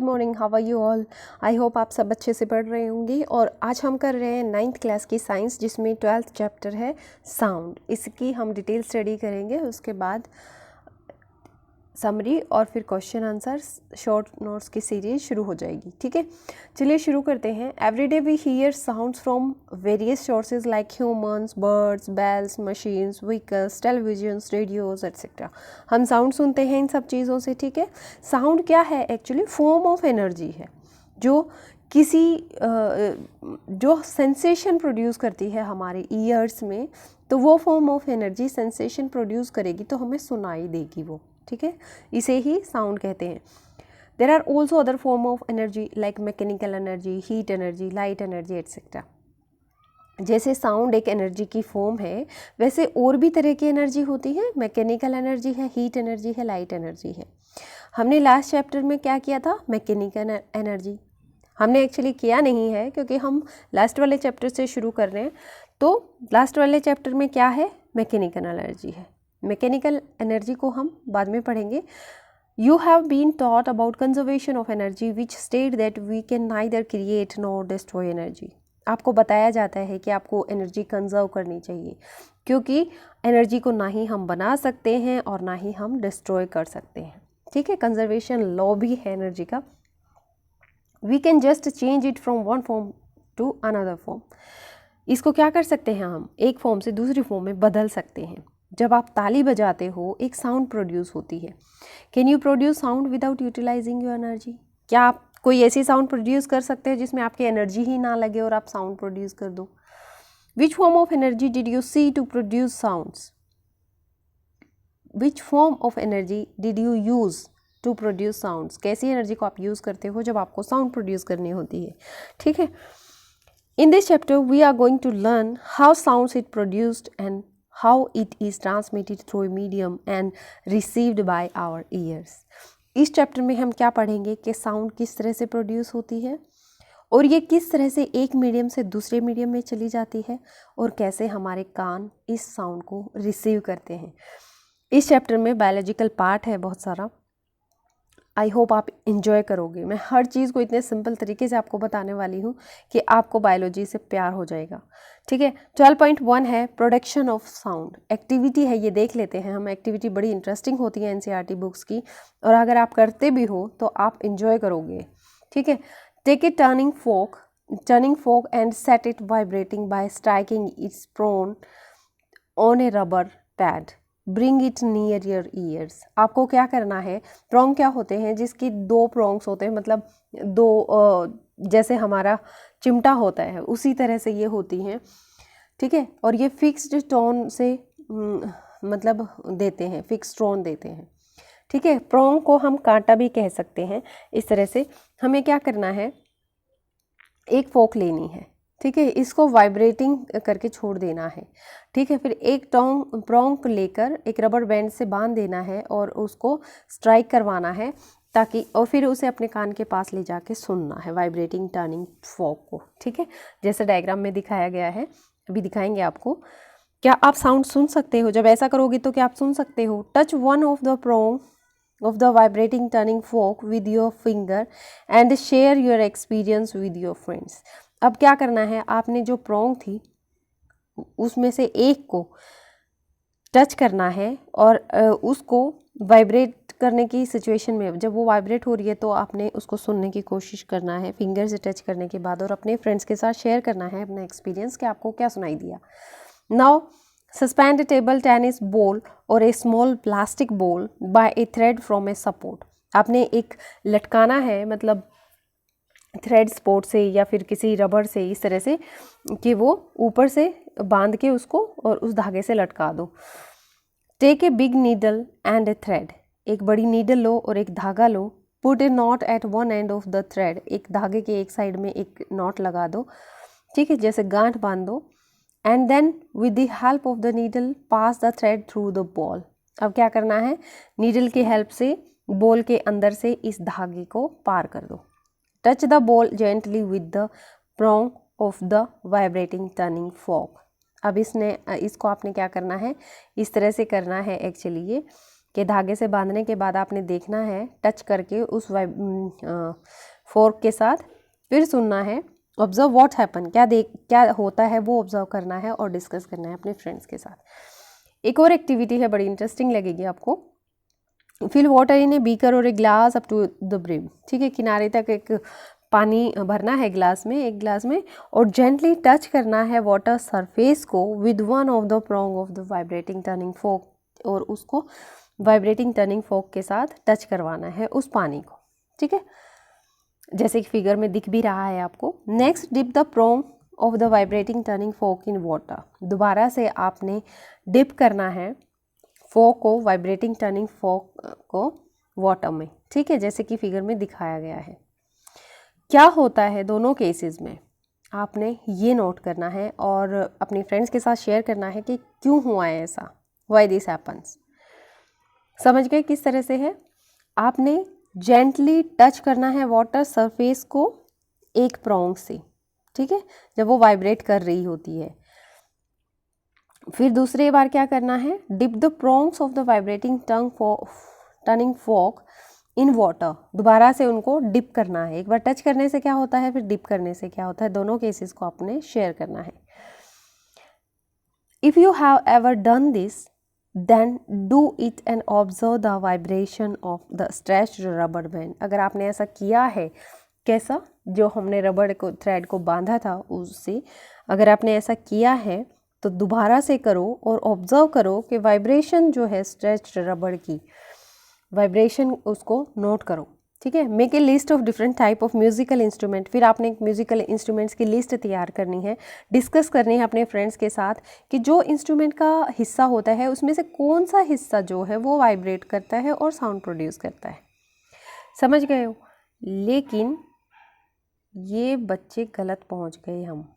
Morning, how are you all. I hope आप सब अच्छे से पढ़ रहे होंगे। और आज हम कर रहे हैं 9th क्लास की साइंस, जिसमें 12th चैप्टर है साउंड। इसकी हम डिटेल स्टडी करेंगे, उसके बाद समरी और फिर क्वेश्चन आंसर शॉर्ट नोट्स की सीरीज शुरू हो जाएगी। ठीक है, चलिए शुरू करते हैं। Everyday we hear sounds from various sources like humans, birds, bells, machines, vehicles, televisions, radios etcetera. हम साउंड सुनते हैं इन सब चीज़ों से। ठीक है, साउंड क्या है? एक्चुअली फॉर्म ऑफ एनर्जी है जो किसी जो सेंसेशन प्रोड्यूस करती है हमारे ईयर्स में। तो वो form of energy sensation produce करेगी तो हमें सुनाई देगी वो। ठीक है, इसे ही साउंड कहते हैं। There are also other form of energy like mechanical energy, heat energy, light energy etcetera. जैसे साउंड एक एनर्जी की फॉर्म है, वैसे और भी तरह की एनर्जी होती है। मैकेनिकल एनर्जी है, हीट एनर्जी है, लाइट एनर्जी है। हमने लास्ट चैप्टर में क्या किया था? मैकेनिकल एनर्जी हमने एक्चुअली किया नहीं है, क्योंकि हम लास्ट वाले चैप्टर से शुरू कर रहे हैं। तो लास्ट वाले चैप्टर में क्या है? मैकेनिकल एनर्जी है। मैकेनिकल एनर्जी को हम बाद में पढ़ेंगे। You have been taught about conservation of energy which state that we can neither create nor destroy energy. आपको बताया जाता है कि आपको एनर्जी कंजर्व करनी चाहिए, क्योंकि एनर्जी को ना ही हम बना सकते हैं और ना ही हम डिस्ट्रॉय कर सकते हैं। ठीक है, कंजर्वेशन लॉ भी है एनर्जी का। We can just change it from one form to another form. इसको क्या कर सकते हैं? हम एक फॉर्म से दूसरी फॉर्म में बदल सकते हैं। जब आप ताली बजाते हो, एक साउंड प्रोड्यूस होती है। Can you produce sound without utilising your energy? क्या आप कोई ऐसी साउंड प्रोड्यूस कर सकते हैं जिसमें आपकी एनर्जी ही ना लगे और आप साउंड प्रोड्यूस कर दो? Which form of energy did you see to produce sounds? Which form of energy did you use to produce sounds? कैसी एनर्जी को आप यूज़ करते हो जब आपको साउंड प्रोड्यूस करनी होती है? ठीक है, in this chapter we are going to learn how sounds it produced and how it is transmitted through a medium and received by our ears। इस चैप्टर में हम क्या पढ़ेंगे कि साउंड किस तरह से प्रोड्यूस होती है और ये किस तरह से एक मीडियम से दूसरे मीडियम में चली जाती है और कैसे हमारे कान इस साउंड को रिसीव करते हैं। इस चैप्टर में बायोलॉजिकल पार्ट है बहुत सारा। आई होप आप इन्जॉय करोगे। मैं हर चीज़ को इतने सिंपल तरीके से आपको बताने वाली हूँ कि आपको बायोलॉजी से प्यार हो जाएगा। ठीक है, 12.1 है प्रोडक्शन ऑफ साउंड। एक्टिविटी है, ये देख लेते हैं हम। एक्टिविटी बड़ी इंटरेस्टिंग होती है एनसीईआरटी बुक्स की, और अगर आप करते भी हो तो आप इन्जॉय करोगे। ठीक है, take a turning fork and set it vibrating by striking its prong on a rubber pad. Bring it near your ears. आपको क्या करना है? प्रोंग क्या होते हैं? जिसकी दो प्रोंग्स होते हैं, मतलब दो जैसे हमारा चिमटा होता है उसी तरह से ये होती हैं। ठीक है, और ये फिक्स्ड टोन से मतलब देते हैं, फिक्स्ड टोन देते हैं। ठीक है, प्रोंग को हम कांटा भी कह सकते हैं। इस तरह से हमें क्या करना है? एक फोक लेनी है। ठीक है, इसको वाइब्रेटिंग करके छोड़ देना है। ठीक है, फिर एक प्रोंग लेकर एक रबर बैंड से बांध देना है और उसको स्ट्राइक करवाना है, ताकि और फिर उसे अपने कान के पास ले जाके सुनना है वाइब्रेटिंग टर्निंग फोक को। ठीक है, जैसे डायग्राम में दिखाया गया है, अभी दिखाएंगे आपको। क्या आप साउंड सुन सकते हो? जब ऐसा करोगे तो क्या आप सुन सकते हो? Touch one of the prong of the vibrating turning fork with your finger and share your experience with your friends। अब क्या करना है? आपने जो प्रोंग थी उसमें से एक को टच करना है और उसको वाइब्रेट करने की सिचुएशन में, जब वो वाइब्रेट हो रही है तो आपने उसको सुनने की कोशिश करना है फिंगर से टच करने के बाद, और अपने फ्रेंड्स के साथ शेयर करना है अपना एक्सपीरियंस कि आपको क्या सुनाई दिया। Now suspend a table tennis ball or a small plastic ball by a thread from a support। आपने एक लटकाना है, मतलब थ्रेड स्पोर्ट से या फिर किसी रबर से, इस तरह से कि वो ऊपर से बांध के उसको और उस धागे से लटका दो। Take a big needle and a thread. एक बड़ी नीडल लो और एक धागा लो। Put a knot at one end of the thread. एक धागे के एक साइड में एक नॉट लगा दो। ठीक है, जैसे गांठ बांध दो। And then with the help of the needle pass the thread through the ball. अब क्या करना है? नीडल की हेल्प से बॉल के अंदर से इस धागे को पार कर दो। Touch the ball gently with the prong of the vibrating turning fork. अब इसको आपने क्या करना है? इस तरह से करना है एक्चुअली ये कि धागे से बांधने के बाद आपने देखना है टच करके उस फोर्क के साथ, फिर सुनना है, ऑब्जर्व व्हाट हैपन, क्या होता है वो ऑब्जर्व करना है और डिस्कस करना है अपने फ्रेंड्स के साथ। एक और एक्टिविटी है, बड़ी इंटरेस्टिंग लगेगी आपको। Fill water in a beaker और a glass up to the brim, ठीक है, किनारे तक एक पानी भरना है ग्लास में, एक ग्लास में, और जेंटली टच करना है वाटर सरफेस को with one of the prong of the vibrating turning fork, और उसको वाइब्रेटिंग टर्निंग फोक के साथ टच करवाना है उस पानी को, ठीक है, जैसे कि फिगर में दिख भी रहा है आपको। Next dip the prong of the vibrating turning fork in water, दोबारा से आपने डिप करना है फोक को, वाइब्रेटिंग टर्निंग फोक को वाटर में, ठीक है, जैसे कि फिगर में दिखाया गया है। क्या होता है दोनों केसेस में आपने ये नोट करना है और अपने फ्रेंड्स के साथ शेयर करना है कि क्यों हुआ है ऐसा, व्हाई दिस हैपन्स। समझ गए किस तरह से है? आपने जेंटली टच करना है वाटर सरफेस को एक प्रोंग से, ठीक है, जब वो वाइब्रेट कर रही होती है। फिर दूसरी बार क्या करना है, dip the prongs of the vibrating turning fork in water, दोबारा से उनको डिप करना है। एक बार टच करने से क्या होता है, फिर डिप करने से क्या होता है, दोनों केसेस को आपने शेयर करना है। If you have ever done this then do it and observe the vibration of the stretched rubber band. अगर आपने ऐसा किया है, कैसा, जो हमने रबड़ को थ्रेड को बांधा था उससे, अगर आपने ऐसा किया है तो दोबारा से करो और ऑब्जर्व करो कि वाइब्रेशन जो है स्ट्रेच्ड रबड़ की वाइब्रेशन, उसको नोट करो, ठीक है। Make a list of different type of musical instrument, फिर आपने एक म्यूजिकल इंस्ट्रूमेंट्स की लिस्ट तैयार करनी है, डिस्कस करनी है अपने फ्रेंड्स के साथ कि जो इंस्ट्रूमेंट का हिस्सा होता है उसमें से कौन सा हिस्सा जो है वो वाइब्रेट करता है और साउंड प्रोड्यूस करता है। समझ गए हो? लेकिन ये बच्चे गलत पहुंच गए हम,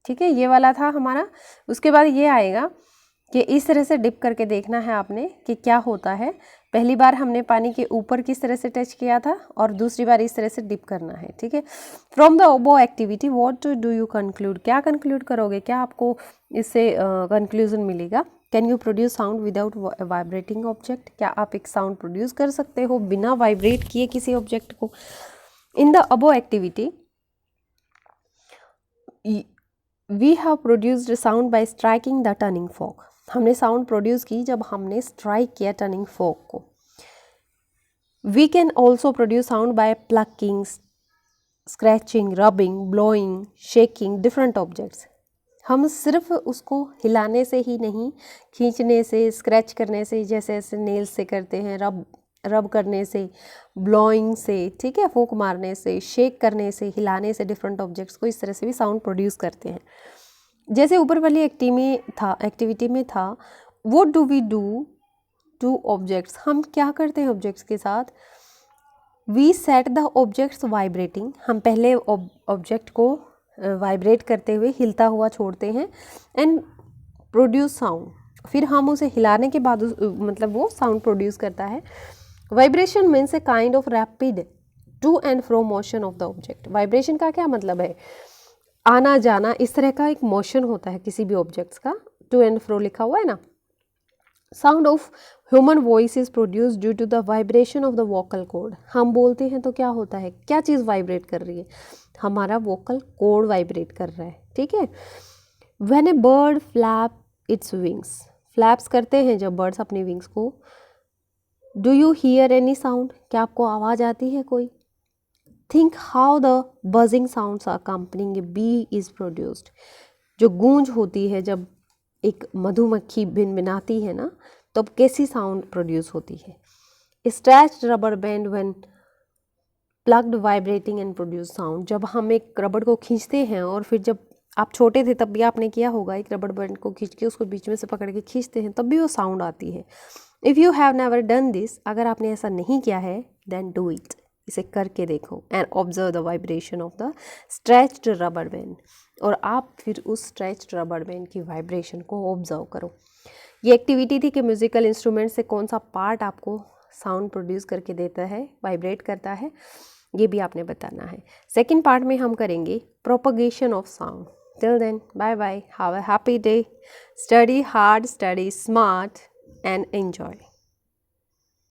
ठीक है, ये वाला था हमारा। उसके बाद ये आएगा कि इस तरह से डिप करके देखना है आपने कि क्या होता है। पहली बार हमने पानी के ऊपर किस तरह से टच किया था और दूसरी बार इस तरह से डिप करना है, ठीक है। From the above activity what do you conclude, क्या कंक्लूड करोगे, क्या आपको इससे कंक्लूजन मिलेगा। Can you produce sound without vibrating object, क्या आप एक साउंड प्रोड्यूस कर सकते हो बिना वाइब्रेट किए किसी ऑब्जेक्ट को। In the above activity we have produced sound by striking the tuning fork, हमने साउंड प्रोड्यूस की जब हमने स्ट्राइक किया टर्निंग फोक को। We can also produce sound by plucking, scratching, rubbing, blowing, shaking different objects. हम सिर्फ उसको हिलाने से ही नहीं, खींचने से, स्क्रैच करने से, जैसे ऐसे नेल्स से करते हैं, रब करने से, ब्लोइंग से, ठीक है, फूंक मारने से, शेक करने से, हिलाने से डिफरेंट ऑब्जेक्ट्स को इस तरह से भी साउंड प्रोड्यूस करते हैं। जैसे ऊपर वाली एक्टिविटी में था what do we do to objects, हम क्या करते हैं ऑब्जेक्ट्स के साथ। We set the objects vibrating, हम पहले ऑब्जेक्ट को वाइब्रेट करते हुए हिलता हुआ छोड़ते हैं, एंड प्रोड्यूस साउंड, फिर हम उसे हिलाने के बाद मतलब वो साउंड प्रोड्यूस करता है। Vibration means a kind of rapid to and fro motion of the object. Vibration का क्या मतलब है, आना जाना, इस तरह का एक मोशन होता है किसी भी ऑब्जेक्ट्स का। टू एंड फ्रो लिखा हुआ है ना। Sound of human voice is produce due to the vibration of the vocal cord. हम बोलते हैं तो क्या होता है, क्या चीज़ वाइब्रेट कर रही है, हमारा वोकल कॉर्ड वाइब्रेट कर रहा है, ठीक है। When a bird flap its wings, flaps करते हैं जब बर्ड्स अपनी विंग्स को। Do you hear any sound, क्या आपको आवाज़ आती है कोई। Think how the buzzing sounds accompanying a bee is produced, जो गूंज होती है जब एक मधुमक्खी भिनभिनाती है ना, तब कैसी साउंड प्रोड्यूस होती है। Stretched rubber band when plucked vibrating and produce sound, जब हम एक रबड़ को खींचते हैं, और फिर जब आप छोटे थे तब भी आपने किया होगा, एक रबड़ बैंड को खींच के उसको बीच में से पकड़ के खींचते हैं तब भी वो साउंड आती है। If you have never done this, अगर आपने ऐसा नहीं किया है, देन डू इट, इसे करके देखो, and observe the vibration of the stretched rubber band, और आप फिर उस स्ट्रेच्ड रबर बैंड की वाइब्रेशन को ऑब्जर्व करो। ये एक्टिविटी थी कि म्यूजिकल इंस्ट्रूमेंट से कौन सा पार्ट आपको साउंड प्रोड्यूस करके देता है, वाइब्रेट करता है, ये भी आपने बताना है। सेकेंड पार्ट में हम करेंगे propagation of sound. Till then, bye bye, have a happy day, study hard, study smart and enjoy.